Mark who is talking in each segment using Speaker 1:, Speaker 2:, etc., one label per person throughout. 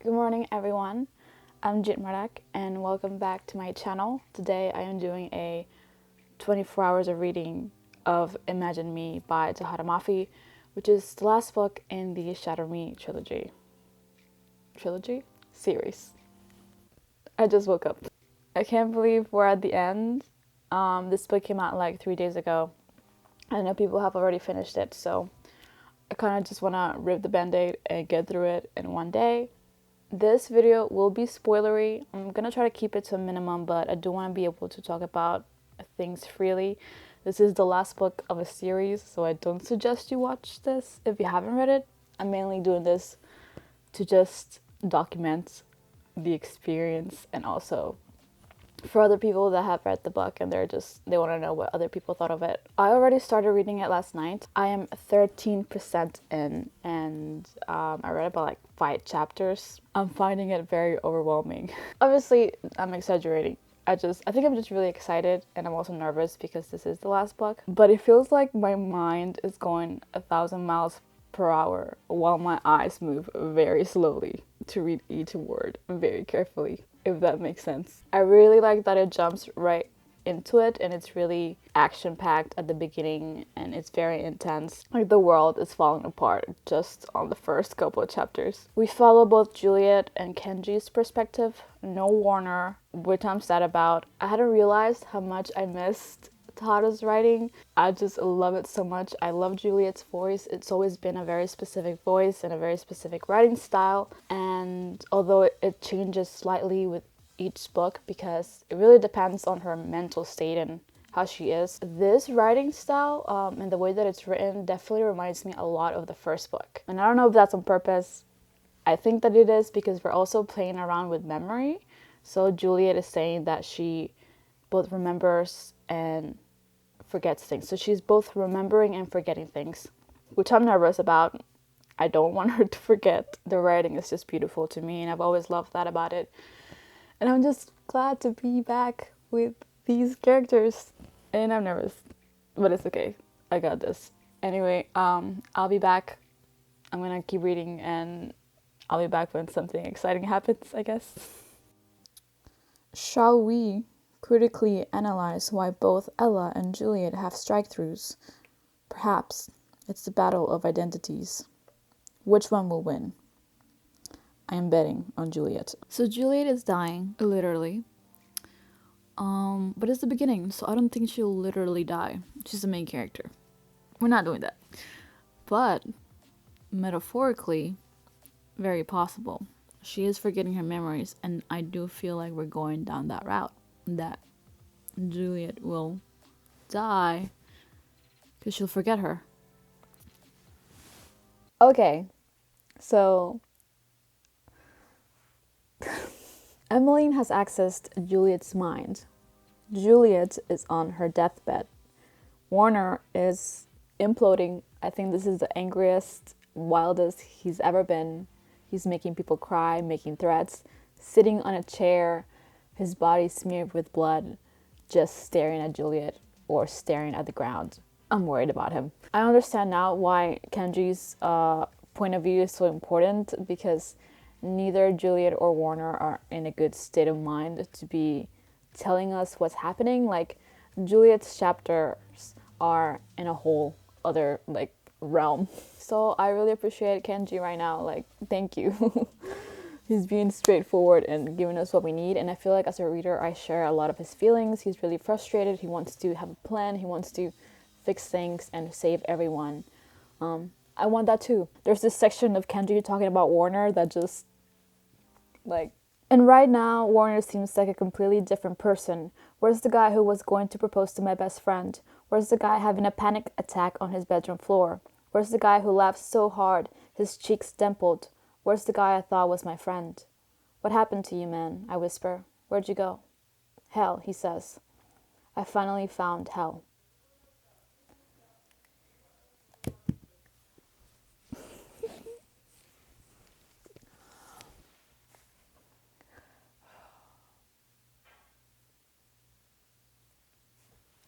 Speaker 1: Good morning, everyone. I'm Yitmarak, and welcome back to my channel. Today, I am doing a 24 hours of reading of Imagine Me by Tahara Mafi, which is the last book in the Shatter Me trilogy. Series. I just woke up. I can't believe we're at the end. This book came out like 3 days ago. I know people have already finished it, so I kind of just want to rip the band-aid and get through it in one day. This video will be spoilery. I'm gonna try to keep it to a minimum, but I do want to be able to talk about things freely. This is the last book of a series, so I don't suggest you watch this if you haven't read it. I'm mainly doing this to just document the experience, and also for other people that have read the book and they want to know what other people thought of it. I already started reading it last night. I am 13% in, and I read about like 5 chapters. I'm finding it very overwhelming. Obviously, I'm exaggerating. I think I'm just really excited, and I'm also nervous because this is the last book. But it feels like my mind is going 1,000 miles per hour while my eyes move very slowly to read each word very carefully, if that makes sense. I really like that it jumps right into it, and it's really action-packed at the beginning, and it's very intense. Like, the world is falling apart just on the first couple of chapters. We follow both Juliet and Kenji's perspective. No Warner, which I'm sad about. I hadn't realized how much I missed Tada's writing. I just love it so much. I love Juliet's voice. It's always been a very specific voice and a very specific writing style, and although it changes slightly with each book because it really depends on her mental state and how she is, this writing style and the way that it's written definitely reminds me a lot of the first book. And I don't know if that's on purpose. I think that it is because we're also playing around with memory. So Juliet is saying that she both remembers and forgets things. So she's both remembering and forgetting things, which I'm nervous about. I don't want her to forget. The writing is just beautiful to me, and I've always loved that about it. And I'm just glad to be back with these characters. And I'm nervous, but it's okay. I got this. Anyway, I'll be back. I'm gonna keep reading, and I'll be back when something exciting happens, I guess. Shall we critically analyze why both Ella and Juliet have strike-throughs? Perhaps it's the battle of identities. Which one will win? I am betting on Juliet. So Juliet is dying, literally. But it's the beginning, so I don't think she'll literally die. She's the main character. We're not doing that. But metaphorically, very possible. She is forgetting her memories, and I do feel like we're going down that route. That Juliet will die because she'll forget her. Okay, so Emmeline has accessed Juliet's mind. Juliet is on her deathbed. Warner is imploding. I think this is the angriest, wildest he's ever been. He's making people cry, making threats, sitting on a chair, his body smeared with blood, just staring at Juliet or staring at the ground. I'm worried about him. I understand now why Kenji's point of view is so important, because neither Juliet or Warner are in a good state of mind to be telling us what's happening. Like, Juliet's chapters are in a whole other like realm. So I really appreciate Kenji right now. Like, thank you. He's being straightforward and giving us what we need, and I feel like as a reader I share a lot of his feelings. He's really frustrated. He wants to have a plan. He wants to fix things and save everyone. I want that too. There's this section of Kenji talking about Warner that just like... And right now, Warner seems like a completely different person. Where's the guy who was going to propose to my best friend? Where's the guy having a panic attack on his bedroom floor? Where's the guy who laughed so hard, his cheeks dimpled? Where's the guy I thought was my friend? What happened to you, man? I whisper. Where'd you go? Hell, he says. I finally found hell.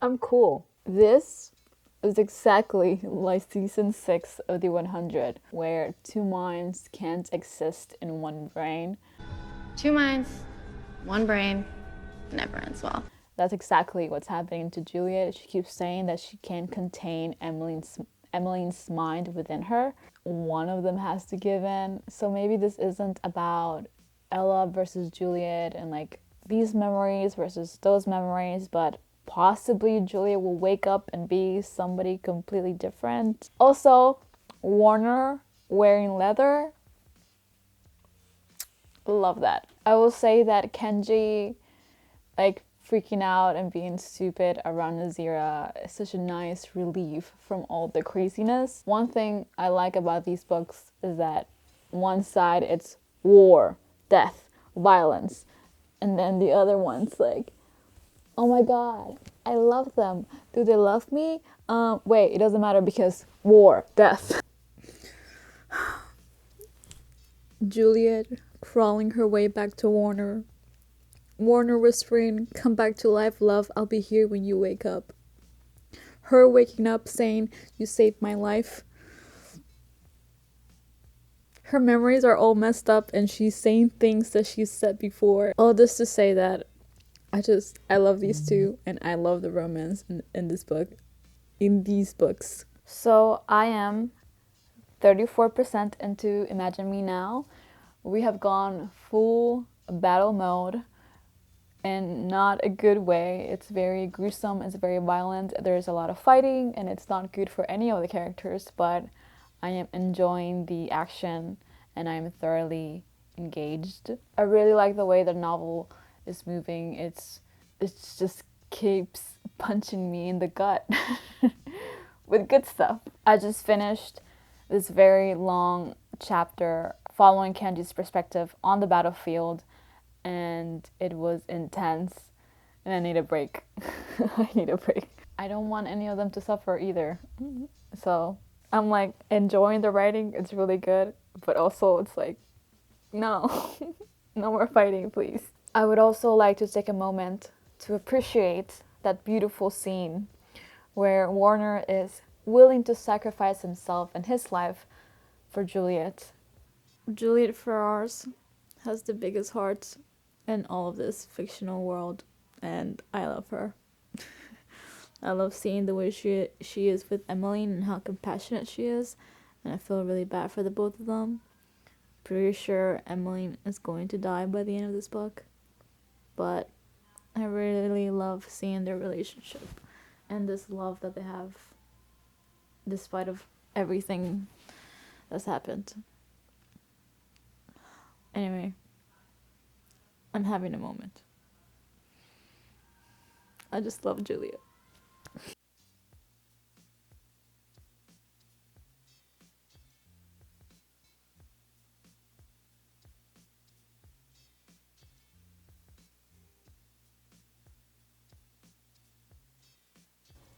Speaker 1: I'm cool. This It's exactly like season 6 of the 100, where two minds can't exist in one brain.
Speaker 2: Two minds, one brain, never ends well.
Speaker 1: That's exactly what's happening to Juliet. She keeps saying that she can't contain Emmeline's mind within her. One of them has to give in. So maybe this isn't about Ella versus Juliet and like these memories versus those memories, but possibly Juliet will wake up and be somebody completely different. Also, Warner wearing leather. Love that. I will say that Kenji, like, freaking out and being stupid around Azira is such a nice relief from all the craziness. One thing I like about these books is that one side it's war, death, violence, and then the other one's like, oh my god, I love them. Do they love me? Wait, it doesn't matter because war, death. Juliet crawling her way back to Warner. Warner whispering, come back to life, love, I'll be here when you wake up. Her waking up saying, you saved my life. Her memories are all messed up and she's saying things that she's said before. All this to say that I love these two and I love the romance in this book, in these books. So I am 34% into Imagine Me Now. We have gone full battle mode in not a good way. It's very gruesome, it's very violent, there's a lot of fighting, and it's not good for any of the characters, but I am enjoying the action and I'm thoroughly engaged. I really like the way the novel is moving. It just keeps punching me in the gut with good stuff. I just finished this very long chapter following Kenji's perspective on the battlefield, and it was intense, and I need a break. I need a break. I don't want any of them to suffer either. So I'm like enjoying the writing, it's really good, but also it's like, no, no more fighting, please. I would also like to take a moment to appreciate that beautiful scene where Warner is willing to sacrifice himself and his life for Juliet. Juliet Ferrars has the biggest heart in all of this fictional world, and I love her. I love seeing the way she is with Emmeline and how compassionate she is, and I feel really bad for the both of them. Pretty sure Emmeline is going to die by the end of this book, but I really love seeing their relationship and this love that they have despite of everything that's happened. Anyway, I'm having a moment. I just love Juliet.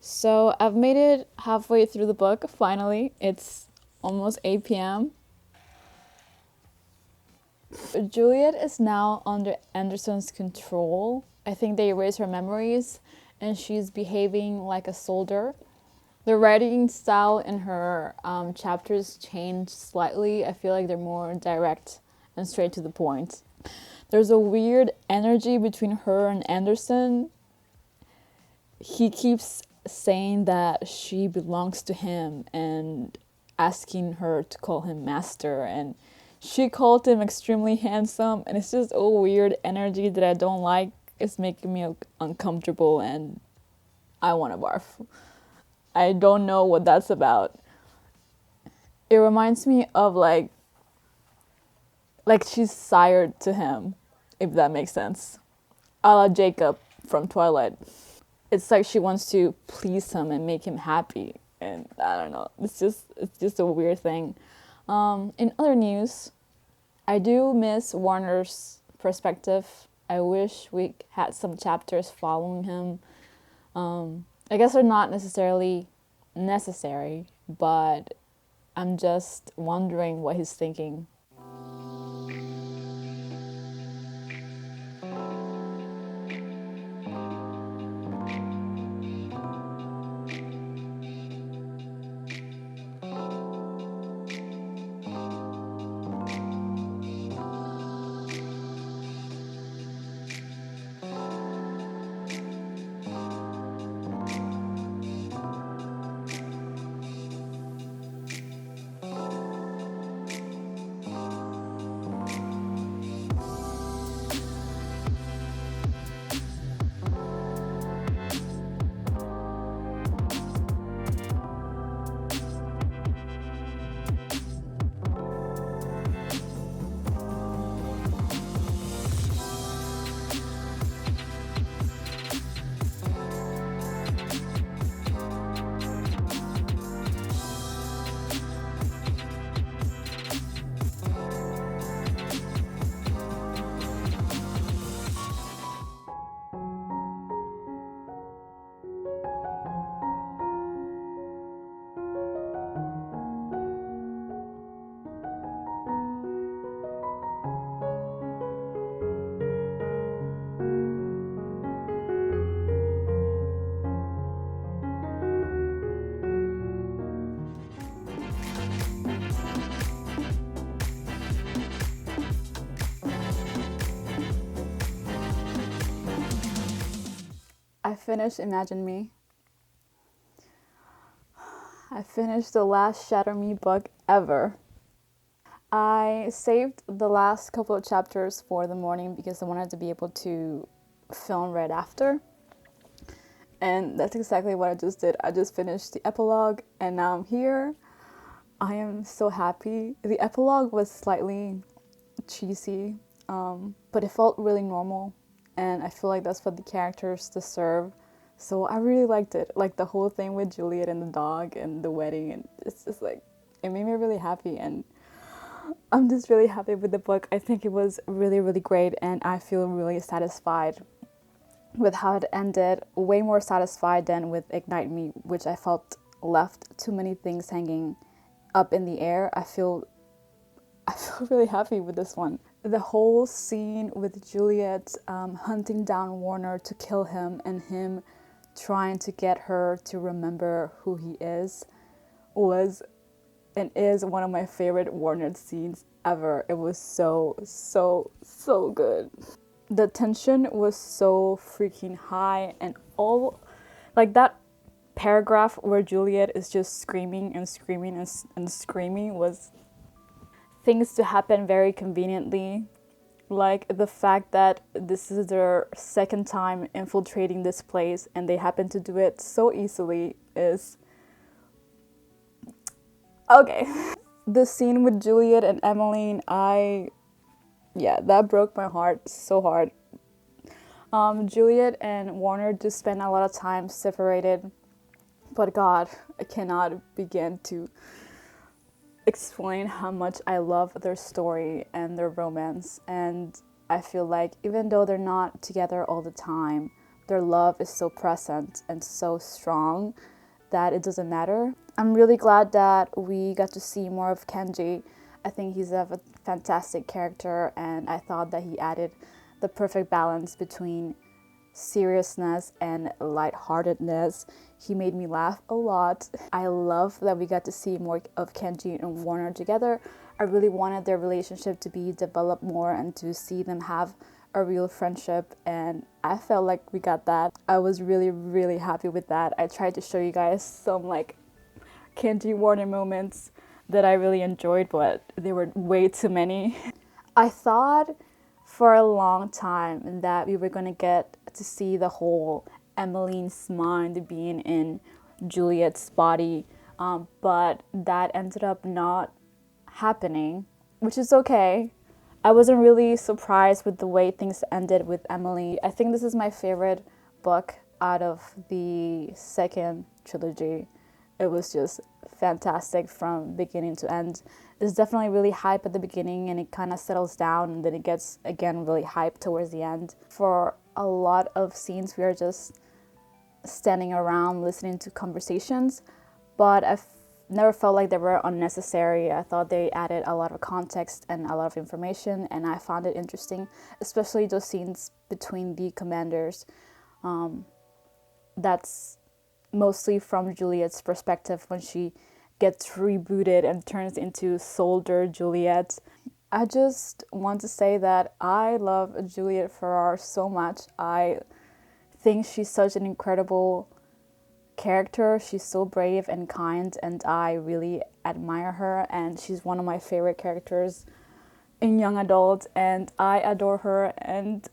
Speaker 1: So I've made it halfway through the book, finally. It's almost 8 p.m. Juliet is now under Anderson's control. I think they erased her memories and she's behaving like a soldier. The writing style in her chapters changed slightly. I feel like they're more direct and straight to the point. There's a weird energy between her and Anderson. He keeps saying that she belongs to him and asking her to call him master, and she called him extremely handsome, and it's just a weird energy that I don't like. It's making me uncomfortable and I want to barf. I don't know what that's about. It reminds me of like she's sired to him, if that makes sense. A la Jacob from Twilight. It's like she wants to please him and make him happy, and I don't know. It's just a weird thing. In other news, I do miss Warner's perspective. I wish we had some chapters following him. I guess they're not necessarily necessary, but I'm just wondering what he's thinking. finished Imagine Me. I finished the last Shatter Me book ever. I saved the last couple of chapters for the morning because I wanted to be able to film right after. And that's exactly what I just did. I just finished the epilogue and now I'm here. I am so happy. The epilogue was slightly cheesy, but it felt really normal. And I feel like that's what the characters deserve. So I really liked it. Like the whole thing with Juliet and the dog and the wedding. And it's just like, it made me really happy. And I'm just really happy with the book. I think it was really, really great. And I feel really satisfied with how it ended. Way more satisfied than with Ignite Me, which I felt left too many things hanging up in the air. I feel really happy with this one. The whole scene with Juliet hunting down Warner to kill him and him trying to get her to remember who he is was and is one of my favorite Warner scenes ever. It was so good. The tension was so freaking high, and all like that paragraph where Juliet is just screaming and screaming and screaming was things to happen very conveniently. Like the fact that this is their second time infiltrating this place and they happen to do it so easily is okay. The scene with Juliet and Emmeline, that broke my heart so hard. Juliet and Warner just spent a lot of time separated, but God, I cannot begin to explain how much I love their story and their romance. And I feel like even though they're not together all the time, their love is so present and so strong that it doesn't matter. I'm really glad that we got to see more of Kenji. I think he's a fantastic character, and I thought that he added the perfect balance between seriousness and lightheartedness. He made me laugh a lot. I love that we got to see more of Kenji and Warner together. I really wanted their relationship to be developed more and to see them have a real friendship, and I felt like we got that. I was really, really happy with that. I tried to show you guys some like Kenji Warner moments that I really enjoyed, but there were way too many. I thought for a long time that we were going to get to see the whole Emmeline's mind being in Juliet's body, but that ended up not happening, which is okay. I wasn't really surprised with the way things ended with Emily. I think this is my favorite book out of the second trilogy. It was just fantastic from beginning to end. It's definitely really hype at the beginning and it kind of settles down and then it gets again really hype towards the end. For a lot of scenes we are just standing around listening to conversations, but I've never felt like they were unnecessary. I thought they added a lot of context and a lot of information, and I found it interesting, especially those scenes between the commanders. That's mostly from Juliet's perspective when she gets rebooted and turns into Soldier Juliet. I just want to say that I love Juliet Ferrar so much. I think she's such an incredible character. She's so brave and kind, and I really admire her, and she's one of my favorite characters in young adult, and I adore her, and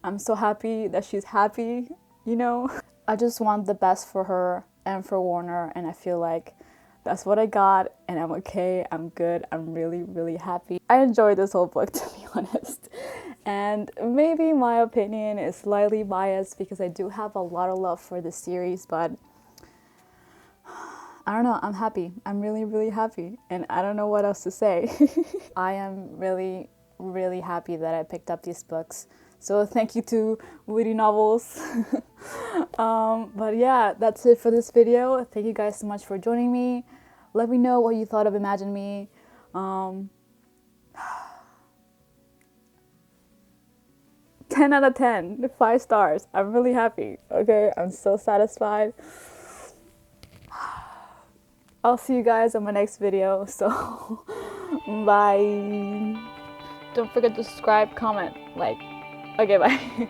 Speaker 1: I'm so happy that she's happy, you know. I just want the best for her and for Warner, and I feel like that's what I got, and I'm okay, I'm good, I'm really, really happy. I enjoyed this whole book, to be honest. And maybe my opinion is slightly biased because I do have a lot of love for this series, but I don't know, I'm happy. I'm really, really happy, and I don't know what else to say. I am really, really happy that I picked up these books. So thank you to Witty Novels. But yeah, that's it for this video. Thank you guys so much for joining me. Let me know what you thought of Imagine Me. 10 out of 10, 5 stars. I'm really happy. Okay, I'm so satisfied. I'll see you guys on my next video. So, bye. Don't forget to subscribe, comment, like. Okay, bye.